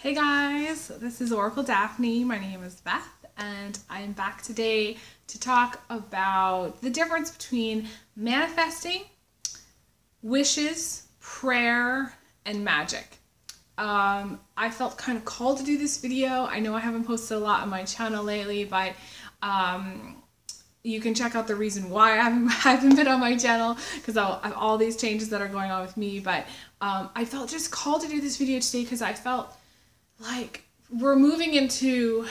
Hey guys, this is Oracle Daphne. My name is Beth, and I'm back today to talk about the difference between manifesting, wishes, prayer, and magic. I felt kind of called to do this video. I know I haven't posted a lot on my channel lately, but you can check out the reason why I haven't been on my channel, because I have all these changes that are going on with me. But I felt just called to do this video today because I felt like we're moving into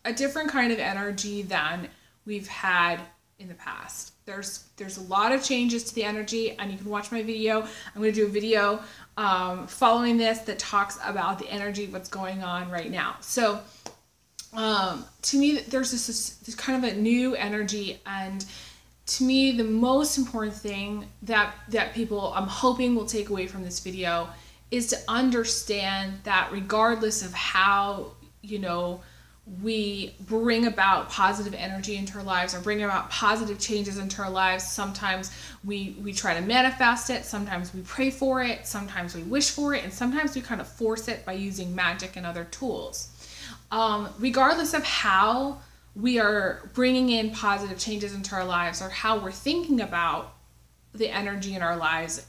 a different kind of energy than we've had in the past. There's a lot of changes to the energy, and you can watch my video. I'm going to do a video following this that talks about the energy, what's going on right now. So to me, there's this kind of a new energy, and to me, the most important thing that people, I'm hoping, will take away from this video is to understand that regardless of how, we bring about positive energy into our lives or bring about positive changes into our lives, sometimes we try to manifest it, sometimes we pray for it, sometimes we wish for it, and sometimes we kind of force it by using magic and other tools. Regardless of how we are bringing in positive changes into our lives or how we're thinking about the energy in our lives,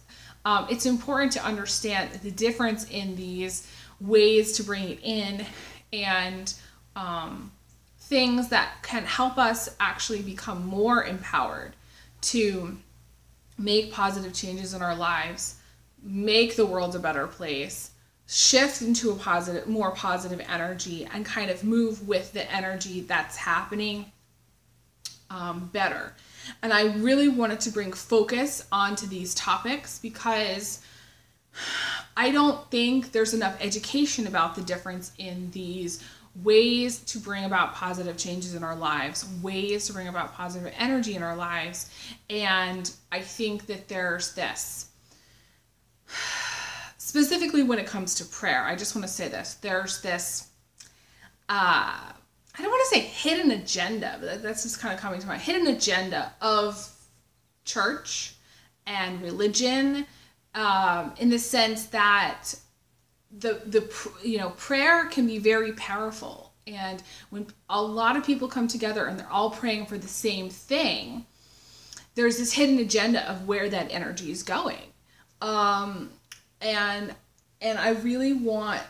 it's important to understand the difference in these ways to bring it in, and things that can help us actually become more empowered to make positive changes in our lives, make the world a better place, shift into a more positive energy, and kind of move with the energy that's happening better. And I really wanted to bring focus onto these topics because I don't think there's enough education about the difference in these ways to bring about positive changes in our lives, ways to bring about positive energy in our lives. And I think that there's this, specifically when it comes to prayer, I just want to say this, there's this, I don't want to say hidden agenda, but that's just kind of coming to mind. Hidden agenda of church and religion, in the sense that prayer can be very powerful, and when a lot of people come together and they're all praying for the same thing, there's this hidden agenda of where that energy is going, and I really want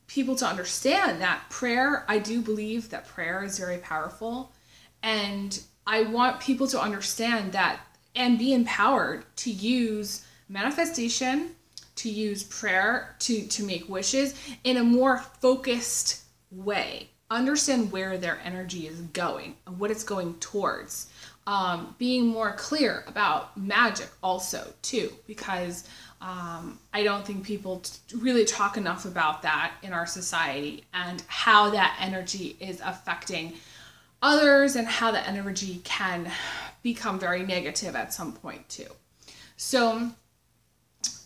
people to understand that prayer, I do believe that prayer is very powerful, and I want people to understand that and be empowered to use manifestation, to use prayer, to make wishes in a more focused way. Understand where their energy is going and what it's going towards. Being more clear about magic also too, because I don't think people really talk enough about that in our society, and how that energy is affecting others and how that energy can become very negative at some point too. So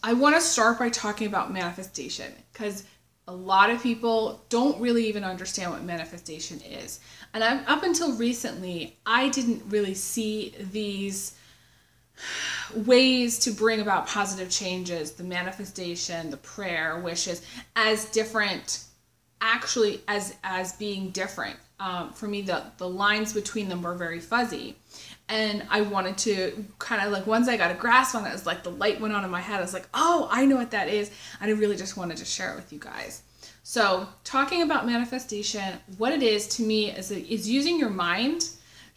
I want to start by talking about manifestation, because a lot of people don't really even understand what manifestation is. And up until recently, I didn't really see these ways to bring about positive changes, the manifestation, the prayer, wishes, as different, actually as being different. For me, the lines between them were very fuzzy. And I wanted to kind of, like, once I got a grasp on it, it's like the light went on in my head. I was like, oh, I know what that is. And I really just wanted to share it with you guys. So talking about manifestation, what it is to me is using your mind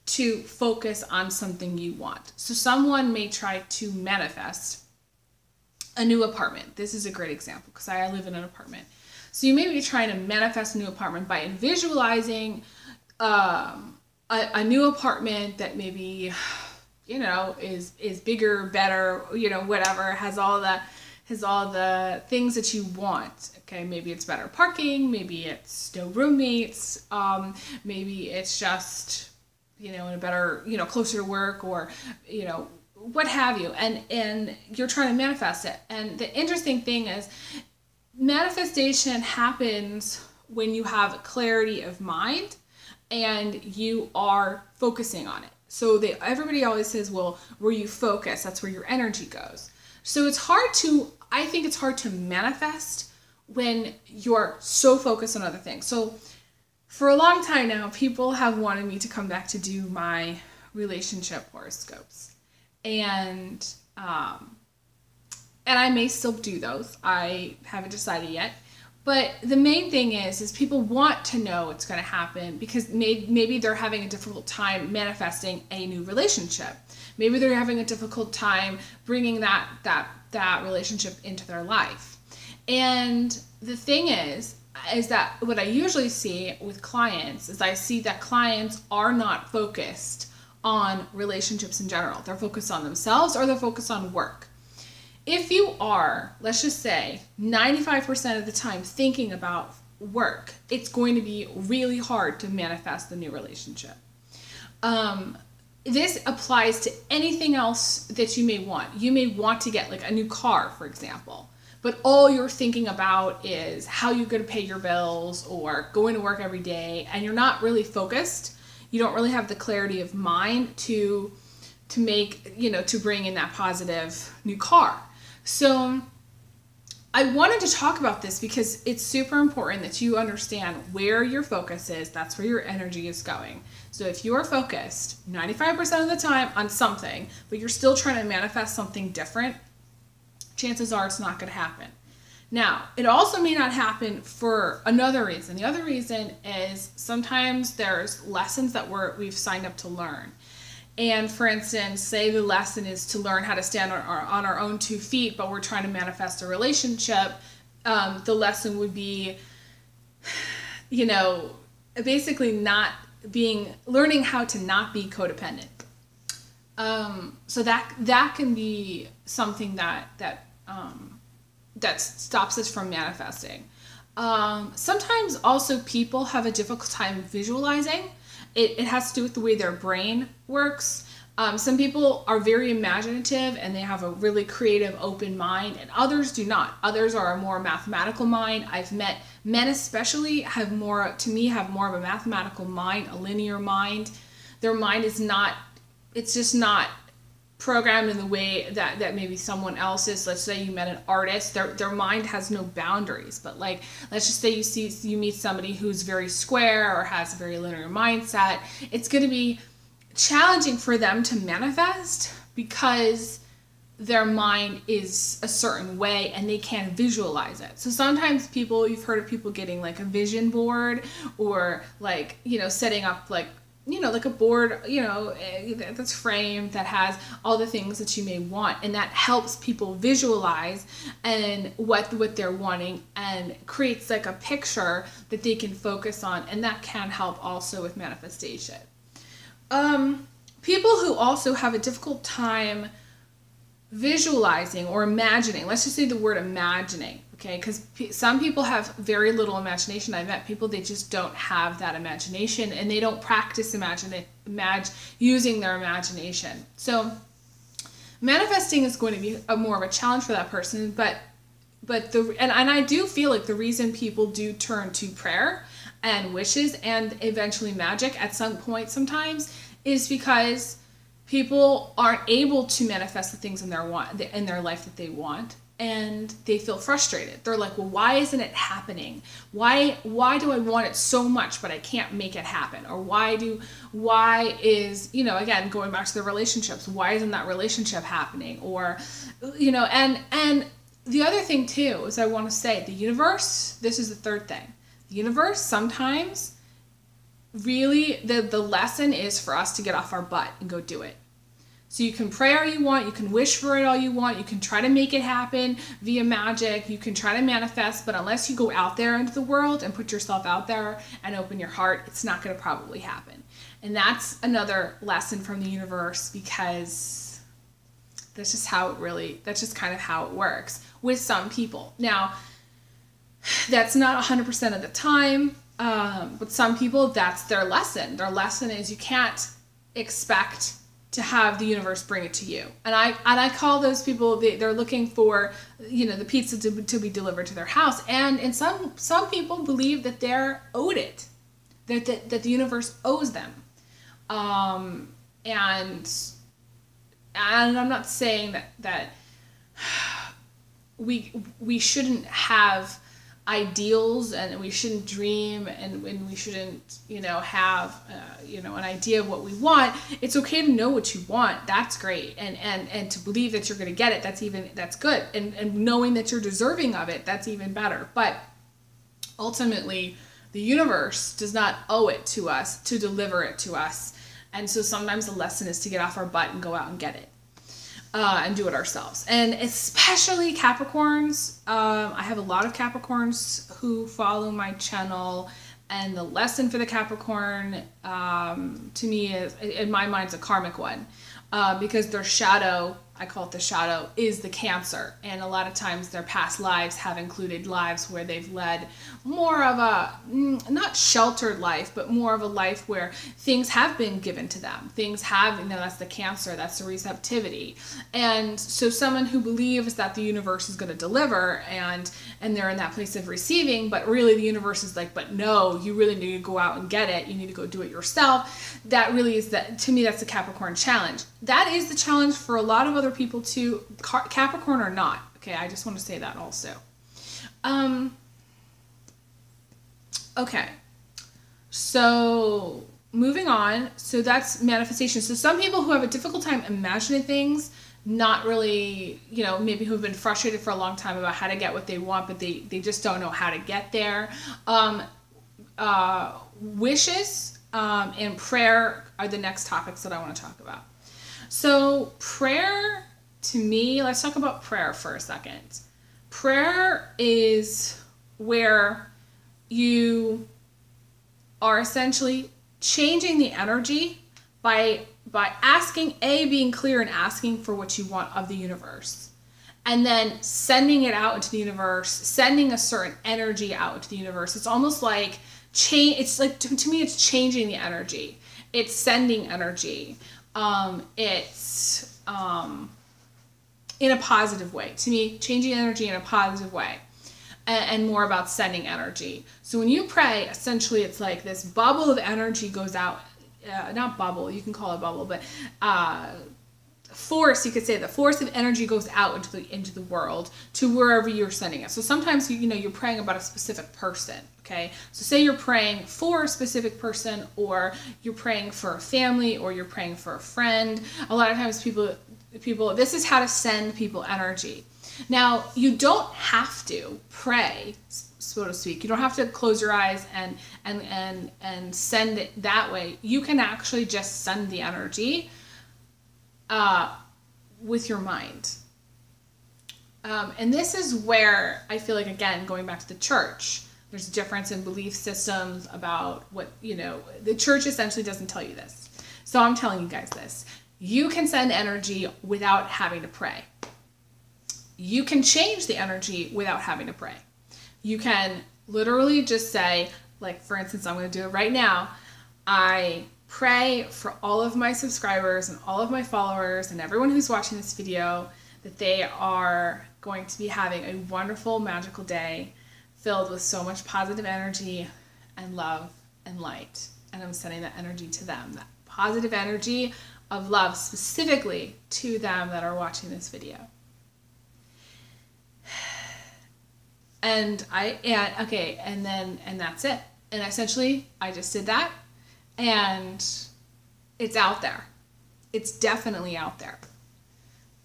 to focus on something you want. So someone may try to manifest a new apartment. This is a great example because I live in an apartment. So you may be trying to manifest a new apartment by visualizing a new apartment that maybe, is bigger, better, whatever, has all the things that you want. Okay, maybe it's better parking, maybe it's no roommates, maybe it's just, in a better, closer to work, or, what have you. And you're trying to manifest it. And the interesting thing is, manifestation happens when you have clarity of mind and you are focusing on it. So everybody always says, well, where you focus, that's where your energy goes. So I think it's hard to manifest when you're so focused on other things. So for a long time now, people have wanted me to come back to do my relationship horoscopes. And I may still do those. I haven't decided yet. But the main thing is people want to know what's going to happen because maybe they're having a difficult time manifesting a new relationship. Maybe they're having a difficult time bringing that relationship into their life. And the thing is that what I usually see with clients is I see that clients are not focused on relationships in general. They're focused on themselves or they're focused on work. If you are, let's just say, 95% of the time thinking about work, it's going to be really hard to manifest the new relationship. This applies to anything else that you may want. You may want to get like a new car, for example, but all you're thinking about is how you're going to pay your bills or going to work every day, and you're not really focused. You don't really have the clarity of mind to make, to bring in that positive new car. So I wanted to talk about this because it's super important that you understand where your focus is. That's where your energy is going. So if you're focused 95% of the time on something, but you're still trying to manifest something different, chances are it's not going to happen. Now, it also may not happen for another reason. The other reason is sometimes there's lessons that we've signed up to learn. And for instance, say the lesson is to learn how to stand on our own 2 feet, but we're trying to manifest a relationship. The lesson would be, basically learning how to not be codependent. So that can be something that stops us from manifesting. Sometimes also people have a difficult time visualizing. It has to do with the way their brain works. Some people are very imaginative and they have a really creative, open mind, and others do not. Others are a more mathematical mind. I've met men especially have more of a mathematical mind, a linear mind. Their mind is not, it's just not programmed in the way that maybe someone else is. Let's say you met an artist, their mind has no boundaries, but like, let's just say you meet somebody who's very square or has a very linear mindset. It's going to be challenging for them to manifest because their mind is a certain way and they can't visualize it. So sometimes you've heard of people getting like a vision board or like, setting up like a board, that's framed, that has all the things that you may want. And that helps people visualize and what they're wanting and creates like a picture that they can focus on. And that can help also with manifestation. People who also have a difficult time visualizing or imagining, let's just say the word imagining. Okay, because some people have very little imagination. I've met people, they just don't have that imagination and they don't practice using their imagination. So manifesting is going to be more of a challenge for that person, but I do feel like the reason people do turn to prayer and wishes and eventually magic at some point sometimes is because people aren't able to manifest the things in their life that they want. And they feel frustrated. They're like, well, why isn't it happening? Why do I want it so much, but I can't make it happen? Or why is, again, going back to the relationships, why isn't that relationship happening? Or, and the other thing too, is I want to say the universe, this is the third thing. The universe sometimes really, the lesson is for us to get off our butt and go do it. So you can pray all you want, you can wish for it all you want, you can try to make it happen via magic, you can try to manifest, but unless you go out there into the world and put yourself out there and open your heart, it's not going to probably happen. And that's another lesson from the universe because that's just kind of how it works with some people. Now, that's not 100% of the time, but some people, that's their lesson. Their lesson is you can't expect to have the universe bring it to you. And I call those people, they're looking for, the pizza to be delivered to their house. And some people believe that they're owed it, that the universe owes them. And I'm not saying that we shouldn't have ideals, and we shouldn't dream, and we shouldn't, have, an idea of what we want. It's okay to know what you want. That's great. And to believe that you're going to get it, that's good. And knowing that you're deserving of it, that's even better. But ultimately, the universe does not owe it to us to deliver it to us. And so sometimes the lesson is to get off our butt and go out and get it. And do it ourselves. And especially Capricorns. I have a lot of Capricorns who follow my channel, and the lesson for the Capricorn, to me, is, in my mind, is a karmic one, because their shadow, I call it the shadow, is the Cancer. And a lot of times their past lives have included lives where they've led more of a, not sheltered life, but more of a life where things have been given to them. Things have, that's the Cancer, that's the receptivity. And so someone who believes that the universe is going to deliver, and they're in that place of receiving, but really the universe is like, but no, you really need to go out and get it. You need to go do it yourself. That really is, to me, that's the Capricorn challenge. That is the challenge for a lot of other people too, Capricorn or not. Okay, I just want to say that also. Okay, so moving on. So that's manifestation. So some people who have a difficult time imagining things, not really, maybe who have been frustrated for a long time about how to get what they want, but they just don't know how to get there. Wishes and prayer are the next topics that I want to talk about. So prayer, to me, let's talk about prayer for a second. Prayer is where you are essentially changing the energy by asking, being clear and asking for what you want of the universe, and then sending it out into the universe, sending a certain energy out into the universe. It's almost like it's like, to me, it's changing the energy. It's sending energy. It's in a positive way. To me, changing energy in a positive way, and more about sending energy. So when you pray, essentially it's like this bubble of energy goes out, not bubble, you can call it bubble, but force, you could say the force of energy goes out into the world to wherever you're sending it. So sometimes you're praying about a specific person. Okay, so say you're praying for a specific person, or you're praying for a family, or you're praying for a friend. A lot of times people, this is how to send people energy. Now, you don't have to pray, so to speak. You don't have to close your eyes and send it that way. You can actually just send the energy with your mind. And this is where I feel like, again, going back to the church, there's a difference in belief systems about what, the church essentially doesn't tell you this. So I'm telling you guys this. You can send energy without having to pray. You can change the energy without having to pray. You can literally just say, like, for instance, I'm going to do it right now. I pray for all of my subscribers and all of my followers and everyone who's watching this video that they are going to be having a wonderful, magical day filled with so much positive energy and love and light. And I'm sending that energy to them, that positive energy of love specifically to them that are watching this video. And that's it. And essentially I just did that, and it's out there. It's definitely out there.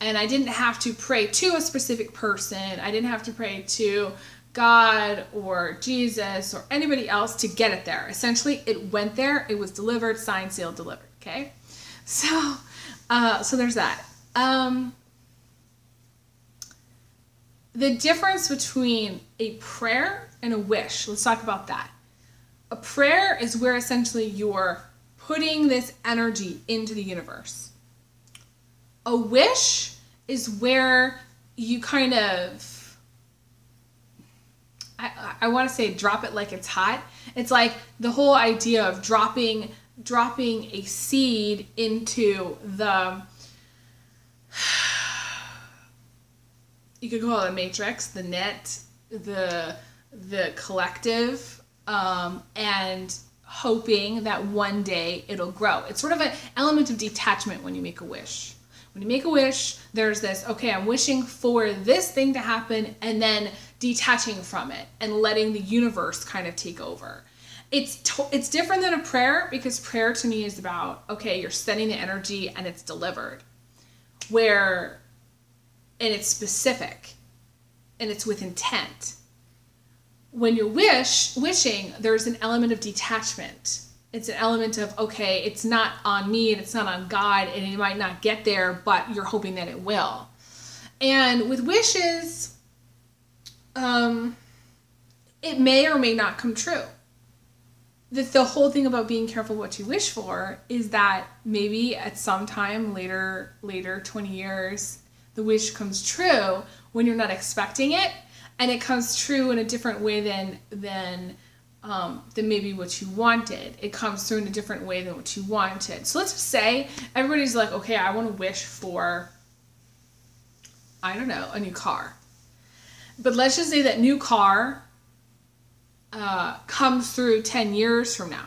And I didn't have to pray to a specific person. I didn't have to pray to God or Jesus or anybody else to get it there. Essentially, it went there. It was delivered, signed, sealed, delivered. Okay? So there's that. The difference between a prayer and a wish. Let's talk about that. A prayer is where essentially you're putting this energy into the universe. A wish is where you kind of, I want to say drop it like it's hot. It's like the whole idea of dropping a seed into the, you could call it a matrix, the net, the collective, and hoping that one day it'll grow. It's sort of an element of detachment when you make a wish. When you make a wish, there's this, okay, I'm wishing for this thing to happen, and then detaching from it and letting the universe kind of take over. It's different than a prayer, because prayer to me is about, okay, you're sending the energy and it's delivered, and it's specific and it's with intent. When you're wishing, there's an element of detachment. It's an element of, okay, it's not on me and it's not on God, and it might not get there, but you're hoping that it will. And with wishes, it may or may not come true. The whole thing about being careful what you wish for is that maybe at some time later, 20 years, the wish comes true when you're not expecting it, and it comes true in a different way than maybe what you wanted. It comes through in a different way than what you wanted. So let's just say everybody's like, okay, I want to wish for, I don't know, a new car. But let's just say that new car comes through 10 years from now.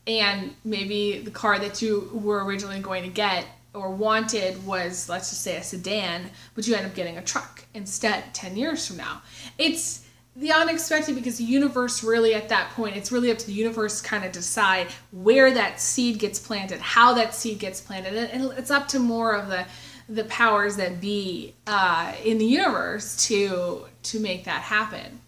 And maybe the car that you were originally going to get or wanted was, let's just say, a sedan, but you end up getting a truck instead 10 years from now. It's the unexpected, because the universe really, at that point, it's really up to the universe to kind of decide where that seed gets planted, how that seed gets planted. And it's up to more of the powers that be in the universe to make that happen.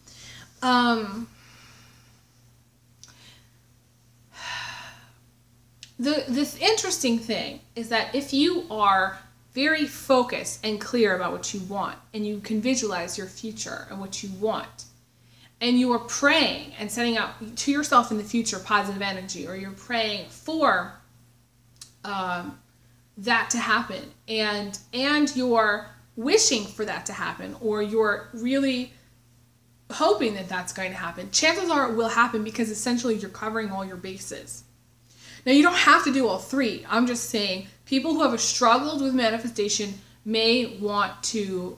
This interesting thing is that if you are very focused and clear about what you want, and you can visualize your future and what you want, and you are praying and setting out to yourself in the future positive energy, or you're praying for that to happen, and you're wishing for that to happen, or you're really hoping that that's going to happen, chances are it will happen, because essentially you're covering all your bases. Now, you don't have to do all three. I'm just saying people who have struggled with manifestation may want to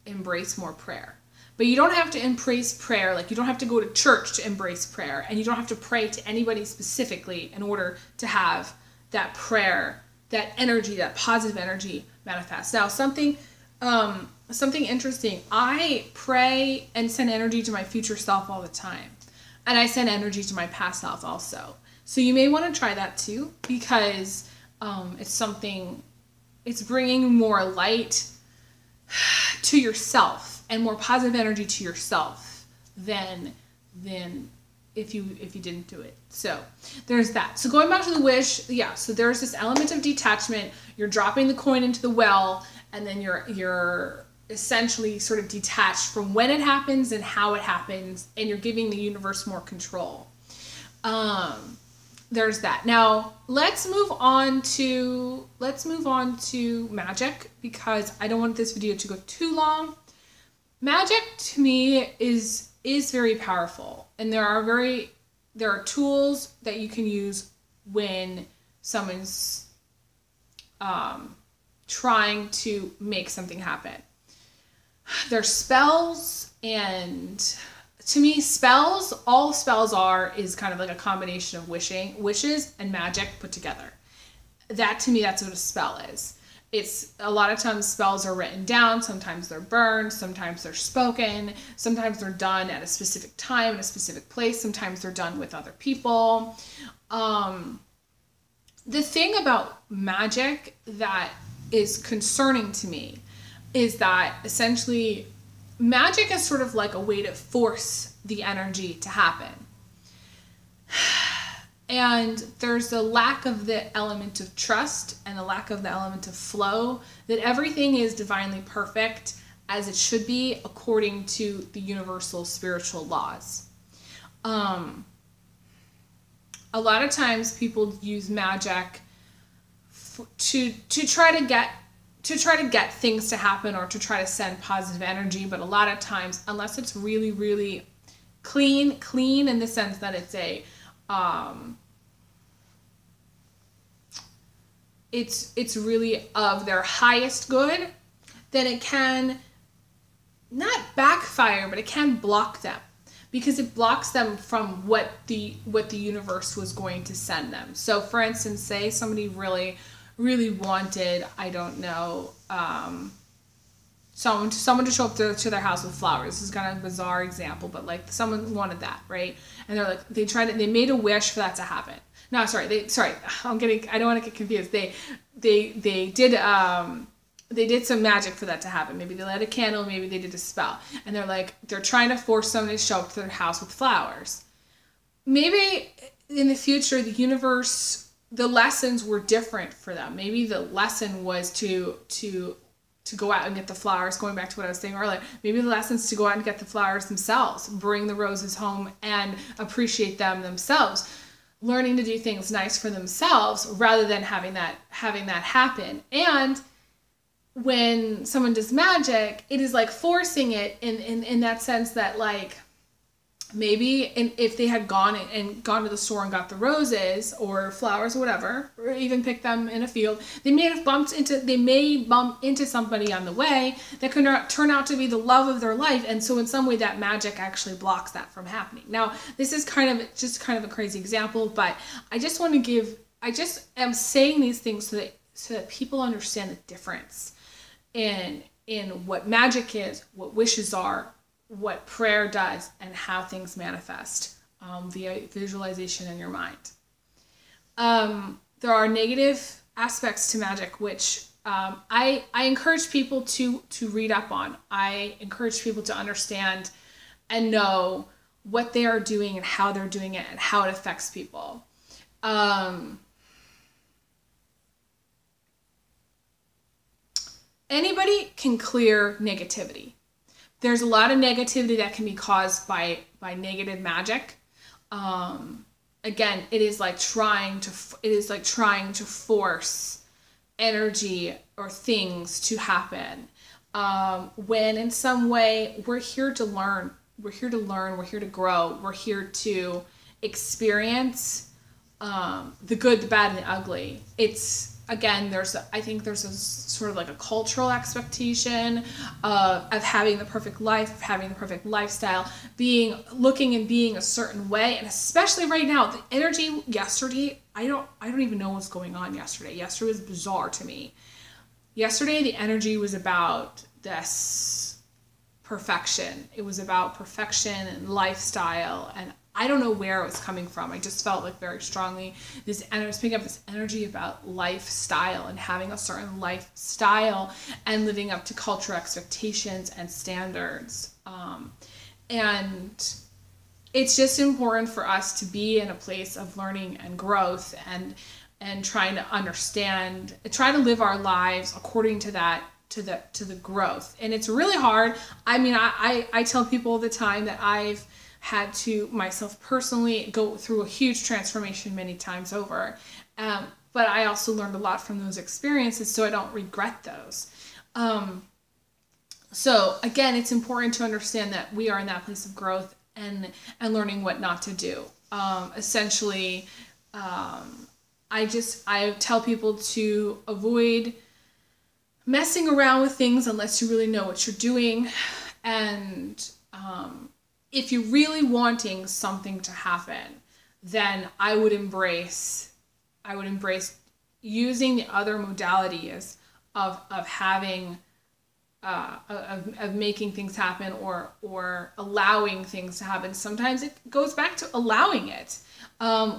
embrace more prayer. But you don't have to embrace prayer. Like, you don't have to go to church to embrace prayer, and you don't have to pray to anybody specifically in order to have that prayer, that energy, that positive energy manifest. Now, something interesting. I pray and send energy to my future self all the time. And I send energy to my past self also. So you may want to try that too, because it's bringing more light to yourself and more positive energy to yourself than if you didn't do it. So there's that. So going back to the wish, yeah, so there's this element of detachment. You're dropping the coin into the well, and then you're essentially sort of detached from when it happens and how it happens, and you're giving the universe more control. There's that. Now let's move on to magic, because I don't want this video to go too long. Magic to me is very powerful, and there are tools that you can use when someone's trying to make something happen. There's spells, and to me, all spells is kind of like a combination of wishes and magic put together. That, to me, that's what a spell is. It's a lot of times spells are written down, sometimes they're burned, sometimes they're spoken, sometimes they're done at a specific time in a specific place, sometimes they're done with other people. The thing about magic that is concerning to me is that essentially magic is sort of like a way to force the energy to happen. And there's a lack of the element of trust and a lack of the element of flow, that everything is divinely perfect as it should be according to the universal spiritual laws. A lot of times people use magic to try to get things to happen, or to try to send positive energy, but a lot of times, unless it's really, really clean in the sense that it's it's really of their highest good, then it can not backfire, but it can block them, because it blocks them from what the universe was going to send them. So for instance, say somebody really wanted, I don't know, someone to show up to their house with flowers. This is kind of a bizarre example, but like someone wanted that, right? And they're like, they made a wish for that to happen. No, sorry, I don't want to get confused. They did some magic for that to happen. Maybe they lit a candle, maybe they did a spell. And they're trying to force someone to show up to their house with flowers. Maybe in the future, the universe, the lessons were different for them. Maybe the lesson was to go out and get the flowers, going back to what I was saying earlier. Maybe the lesson's to go out and get the flowers themselves, bring the roses home and appreciate them themselves. Learning to do things nice for themselves rather than having that happen. And when someone does magic, it is like forcing it in that sense that like maybe if they had gone to the store and got the roses or flowers or whatever, or even picked them in a field, they may bump into somebody on the way that could turn out to be the love of their life. And so in some way that magic actually blocks that from happening. Now, this is kind of a crazy example, but I just am saying these things so that people understand the difference in what magic is, what wishes are, what prayer does, and how things manifest via visualization in your mind. There are negative aspects to magic, which I encourage people to read up on. I encourage people to understand and know what they are doing and how they're doing it and how it affects people. Anybody can clear negativity. There's a lot of negativity that can be caused by negative magic. Again, it is like trying to force energy or things to happen. When in some way we're here to learn, we're here to grow, we're here to experience the good, the bad, and the ugly. Again, I think there's a sort of like a cultural expectation of having the perfect life, of having the perfect lifestyle, looking and being a certain way. And especially right now, the energy yesterday, I don't even know what's going on yesterday. Yesterday was bizarre to me. Yesterday, the energy was about this perfection. It was about perfection and lifestyle, and I don't know where it was coming from. I just felt like very strongly I was picking up this energy about lifestyle and having a certain lifestyle and living up to cultural expectations and standards. And it's just important for us to be in a place of learning and growth and trying to understand, try to live our lives according to that, to the growth. And it's really hard. I mean, I tell people all the time that I've had to myself personally go through a huge transformation many times over. But I also learned a lot from those experiences, so I don't regret those. So again, it's important to understand that we are in that place of growth and learning what not to do. Essentially, I tell people to avoid messing around with things unless you really know what you're doing. And if you're really wanting something to happen, then I would embrace using the other modalities of having of making things happen or allowing things to happen. Sometimes it goes back to allowing it,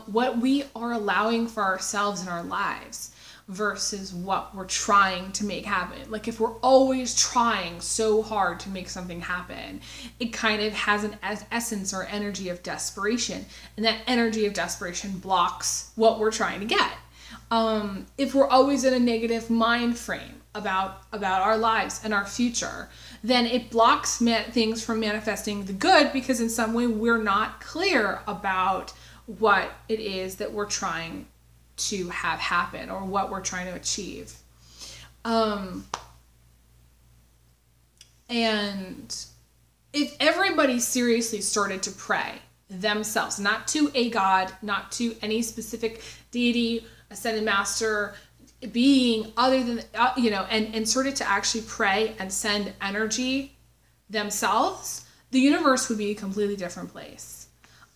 what we are allowing for ourselves in our lives versus what we're trying to make happen. Like if we're always trying so hard to make something happen, it kind of has an essence or energy of desperation, and that energy of desperation blocks what we're trying to get. If we're always in a negative mind frame about our lives and our future, then it blocks things from manifesting the good, because in some way we're not clear about what it is that we're trying to have happen or what we're trying to achieve. And if everybody seriously started to pray themselves, not to a god, not to any specific deity, ascended master, being other than, and started to actually pray and send energy themselves, the universe would be a completely different place.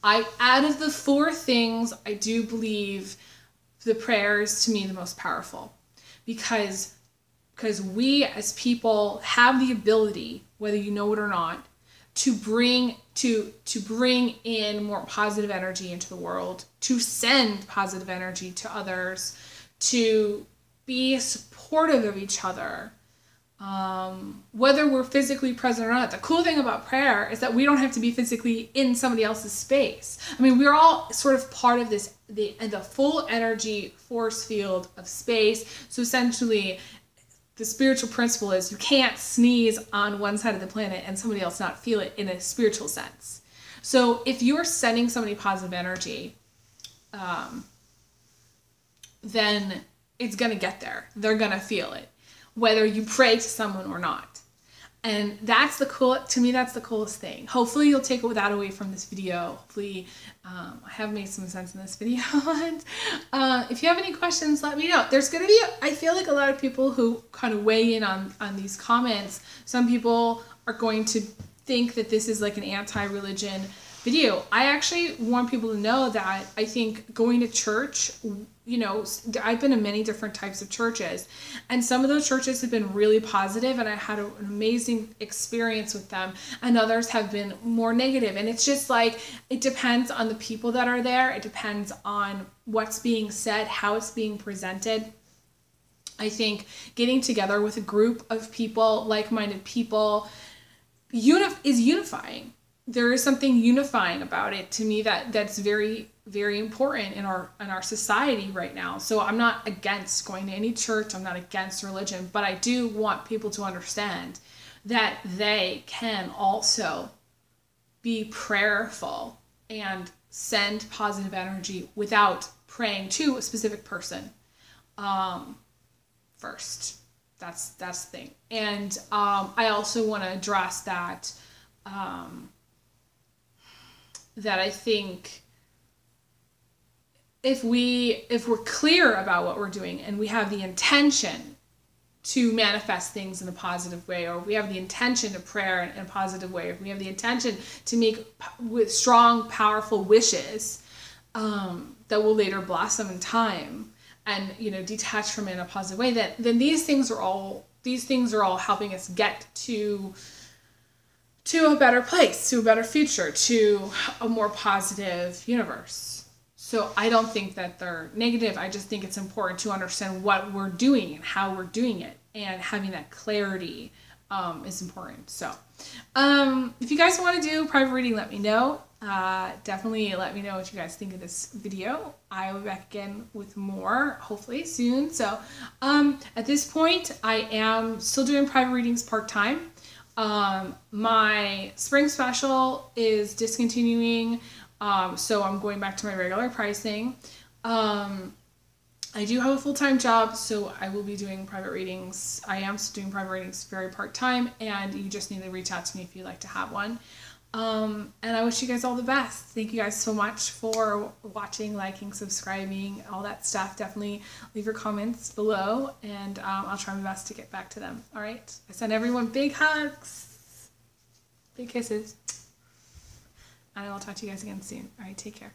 Out of the four things, I do believe the prayer is to me the most powerful, because because we as people have the ability, whether you know it or not, to bring in more positive energy into the world, to send positive energy to others, to be supportive of each other, whether we're physically present or not. The cool thing about prayer is that we don't have to be physically in somebody else's space. I mean, we're all sort of part of this, the full energy force field of space. So essentially, the spiritual principle is you can't sneeze on one side of the planet and somebody else not feel it in a spiritual sense. So if you're sending somebody positive energy, then it's going to get there. They're going to feel it, whether you pray to someone or not. And that's to me, that's the coolest thing. Hopefully you'll take that away from this video. Hopefully I have made some sense in this video. And if you have any questions, let me know. There's going to be, I feel like a lot of people who kind of weigh in on these comments. Some people are going to think that this is like an anti-religion video. I actually want people to know that I think going to church, you know, I've been in many different types of churches, and some of those churches have been really positive and I had an amazing experience with them, and others have been more negative. And it's just like, it depends on the people that are there. It depends on what's being said, how it's being presented. I think getting together with a group of people, like-minded people, is unifying. There is something unifying about it to me that's very, very important in our society right now. So I'm not against going to any church. I'm not against religion, but I do want people to understand that they can also be prayerful and send positive energy without praying to a specific person first. That's the thing. And I also want to address that that I think if we're clear about what we're doing and we have the intention to manifest things in a positive way, or we have the intention to prayer in a positive way, or we have the intention to make with strong, powerful wishes that will later blossom in time and, you know, detach from it in a positive way, then these things are all helping us get to a better place, to a better future, to a more positive universe. So I don't think that they're negative. I just think it's important to understand what we're doing and how we're doing it, and having that clarity is important. So if you guys want to do private reading, let me know. Definitely let me know what you guys think of this video. I will be back again with more, hopefully soon. So at this point, I am still doing private readings part-time. My spring special is discontinuing, so I'm going back to my regular pricing. I do have a full-time job, so I will be doing private readings. I am doing private readings very part-time, and you just need to reach out to me if you'd like to have one. And I wish you guys all the best. Thank you guys so much for watching, liking, subscribing, all that stuff. Definitely leave your comments below, and I'll try my best to get back to them. All right? I send everyone big hugs, big kisses, and I will talk to you guys again soon. All right, take care.